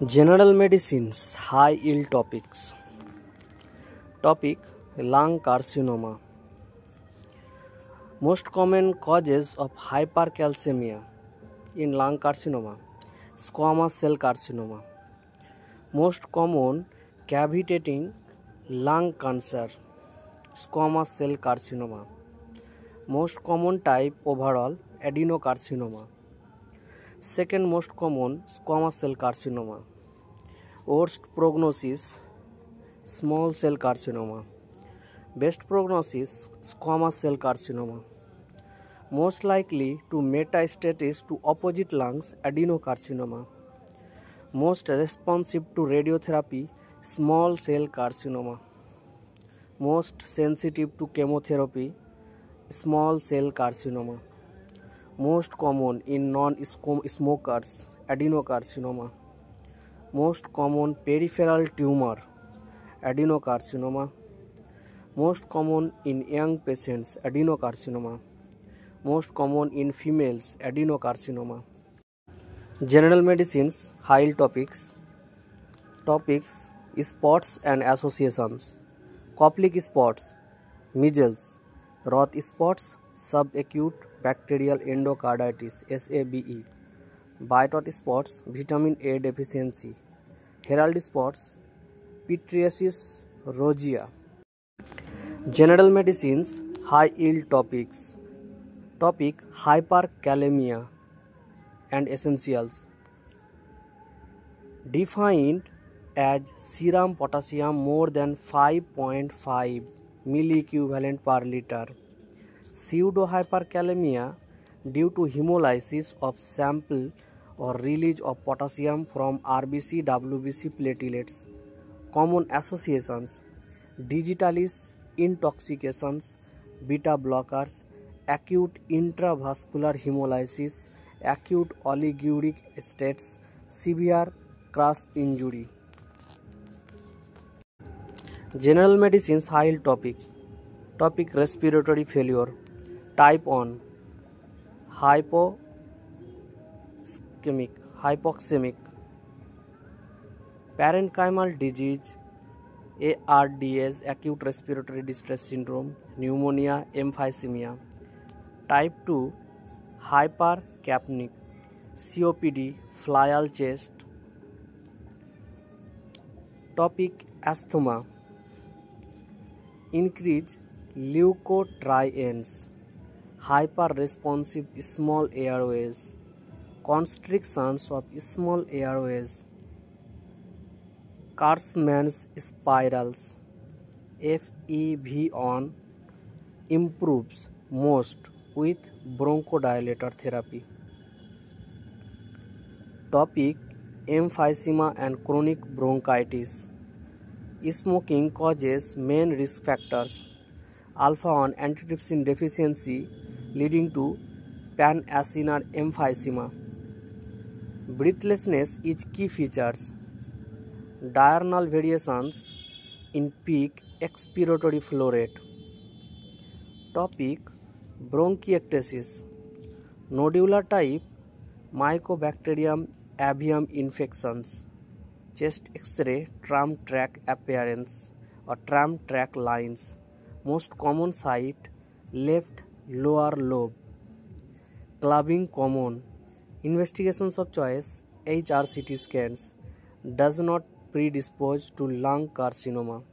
General medicine's high yield topics. Topic: lung carcinoma. Most common causes of hypercalcemia in lung carcinoma: squamous cell carcinoma. Most common cavitating lung cancer: squamous cell carcinoma. Most common type overall adenocarcinoma. Second most common squamous cell carcinoma. Worst prognosis small cell carcinoma. Best prognosis squamous cell carcinoma. Most likely to metastasis to opposite lungs adenocarcinoma. Most responsive to radiotherapy small cell carcinoma. Most sensitive to chemotherapy small cell carcinoma. Most common in non-smokers adenocarcinoma. Most common peripheral tumor adenocarcinoma. Most common in young patients adenocarcinoma. Most common in females adenocarcinoma. General medicine's high topics. Topics: spots and associations. Koplik spots, measles. Roth spots, subacute bacterial endocarditis (SABE). Bitot spots, vitamin A deficiency. Herald spots, pityriasis rosea. General medicine's high yield topics. Topic: hyperkalemia and essentials. Defined as serum potassium more than 5.5 milliequivalent per liter. Pseudohyperkalemia due to hemolysis of sample or release of potassium from RBC WBC platelets. Common associations: digitalis intoxications, beta blockers, acute intravascular hemolysis, acute oliguric states, severe crush injury. General medicine's high topic. Topic: respiratory failure. Type 1: hypoxemic. Parenchymal disease, ARDS, acute respiratory distress syndrome, pneumonia, emphysema. Type 2: hypercapnic, COPD, flail chest. Topic: asthma. Increase leukotrienes, hyperresponsive small airways, constrictions of small airways, Kurtzman's spirals. FEV1 improves most with bronchodilator therapy. Topic: emphysema and chronic bronchitis. Smoking causes main risk factors: alpha-1 antitrypsin deficiency leading to panacenar emphysema. Breathlessness is key features. Diurnal variations in peak expiratory flow rate. Topic: bronchiectasis. Nodular type Mycobacterium avium infections. Chest X-ray tram track appearance or tram track lines. Most common site left lower lobe. Clubbing common. Investigations of choice HRCT scans. Does not predispose to lung carcinoma.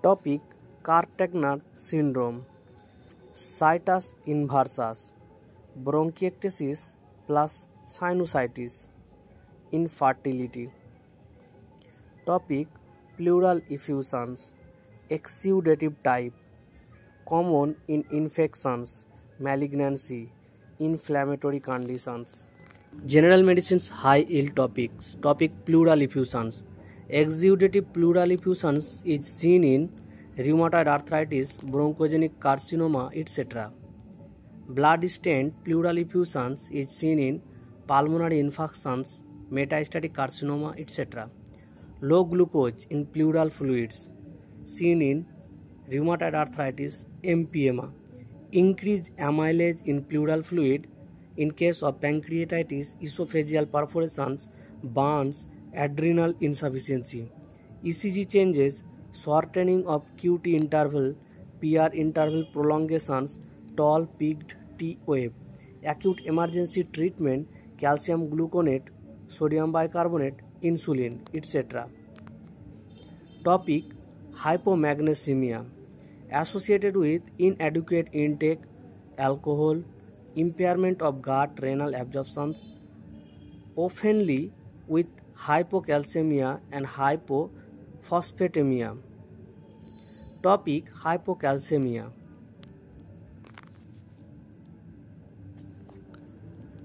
Topic: Cartagena syndrome. Situs inversus. Bronchiectasis plus sinusitis. Infertility. Topic: pleural effusions, exudative type, common in infections, malignancy, inflammatory conditions. General medicine's high yield topics. Topic: pleural effusions. Exudative pleural effusions is seen in rheumatoid arthritis, bronchogenic carcinoma, etc. Blood-stained pleural effusions is seen in pulmonary infections, metastatic carcinoma, etc. Low glucose in pleural fluids seen in rheumatoid arthritis, empyema. Increased amylase in pleural fluid In case of pancreatitis, esophageal perforations, burns, adrenal insufficiency. ECG changes, shortening of QT interval, PR interval prolongations, tall peaked T wave. Acute emergency treatment, calcium gluconate, sodium bicarbonate, insulin, etc. Topic: hypomagnesemia, associated with inadequate intake, alcohol, impairment of gut renal absorptions, oftenly with hypocalcemia and hypophosphatemia. Topic: hypocalcemia.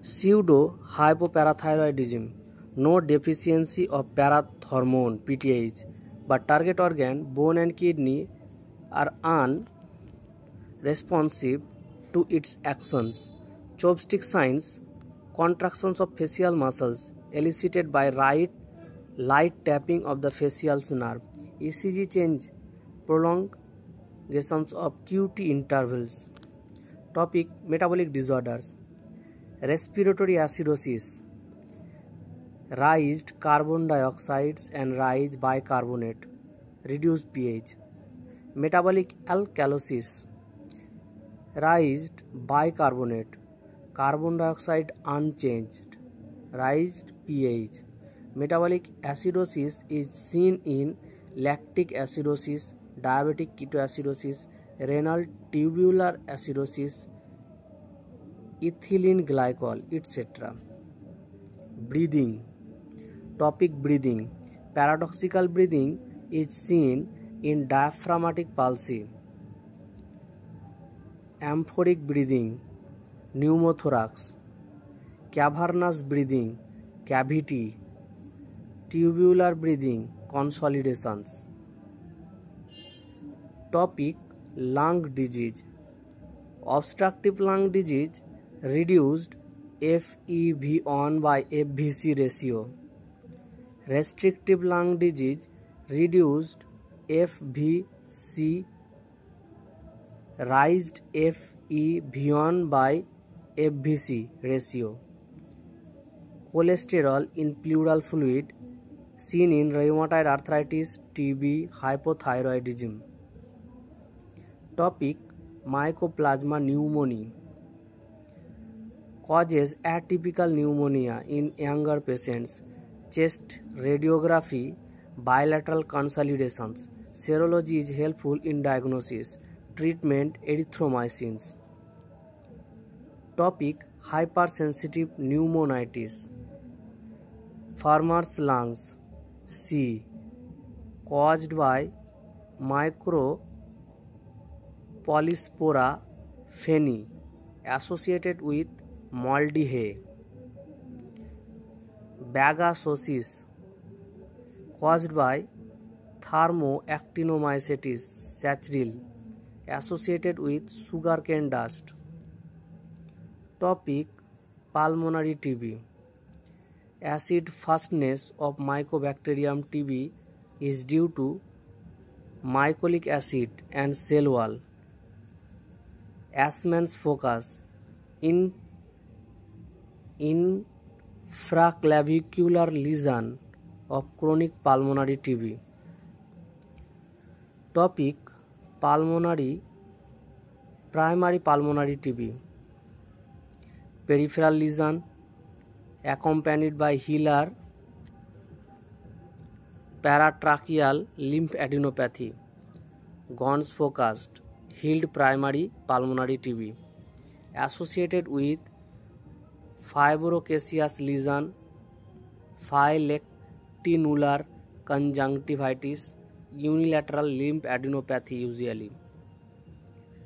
Pseudo hypoparathyroidism, no deficiency of parathormone PTH, but target organ, bone and kidney are unresponsive to its actions. Chopstick signs, contractions of facial muscles elicited by light tapping of the facial nerve. ECG change, prolongations of QT intervals. Topic: metabolic disorders. Respiratory acidosis, raised carbon dioxides and raised bicarbonate, reduced pH. Metabolic alkalosis, raised bicarbonate, carbon dioxide unchanged, raised pH. Metabolic acidosis is seen in lactic acidosis, diabetic ketoacidosis, renal tubular acidosis, ethylene glycol, etc. Breathing. Topic: breathing. Paradoxical breathing is seen in diaphragmatic palsy, amphoric breathing, pneumothorax, cavernous breathing, cavity, tubular breathing, consolidations. Topic: lung disease. Obstructive lung disease, reduced FEV1 by FVC ratio. Restrictive lung disease, reduced FVC, raised FEV1 by FVC ratio. Cholesterol in pleural fluid, seen in rheumatoid arthritis, TB, hypothyroidism. Topic: Mycoplasma pneumoniae, causes atypical pneumonia in younger patients. Chest radiography, bilateral consolidations. Serology is helpful in diagnosis. Treatment: erythromycins. Topic: hypersensitive pneumonitis. Farmer's lungs, C, caused by Micropolyspora feni, associated with moldy hay. Bagasosis, caused by Thermoactinomycetes saccharile, associated with sugarcane dust. Topic: pulmonary TB. Acid fastness of Mycobacterium TB is due to mycolic acid and cell wall. Ashman's focus, infraclavicular lesion of chronic pulmonary TB. Topic: primary pulmonary TB. Peripheral lesion accompanied by hilar paratracheal lymphadenopathy. Gons focused, healed primary pulmonary TB, associated with fibrocaseous lesion, phyllectinular conjunctivitis, unilateral lymphadenopathy usually.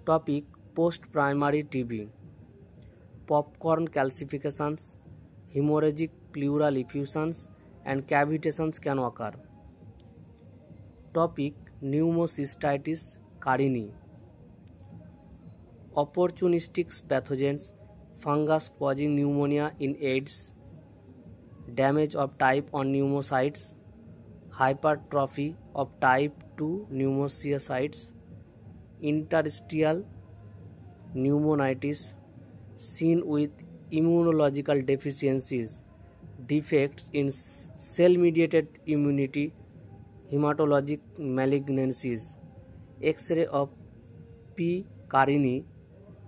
Topic: post-primary TB. Popcorn calcifications, hemorrhagic pleural effusions, and cavitations can occur. Topic: pneumocystitis carinii. Opportunistic pathogens, fungus causing pneumonia in AIDS, damage of type 1 pneumocytes, hypertrophy of type 2 pneumocytes, interstitial pneumonitis, seen with immunological deficiencies, defects in cell-mediated immunity, hematologic malignancies. X-ray of P. carini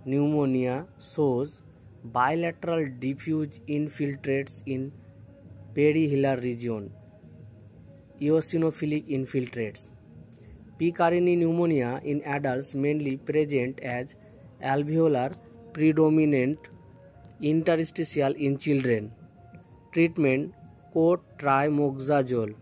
pneumonia shows bilateral diffuse infiltrates in perihilar region, eosinophilic infiltrates. P. carini pneumonia in adults mainly present as alveolar predominant, interstitial in children. Treatment: cotrimoxazole.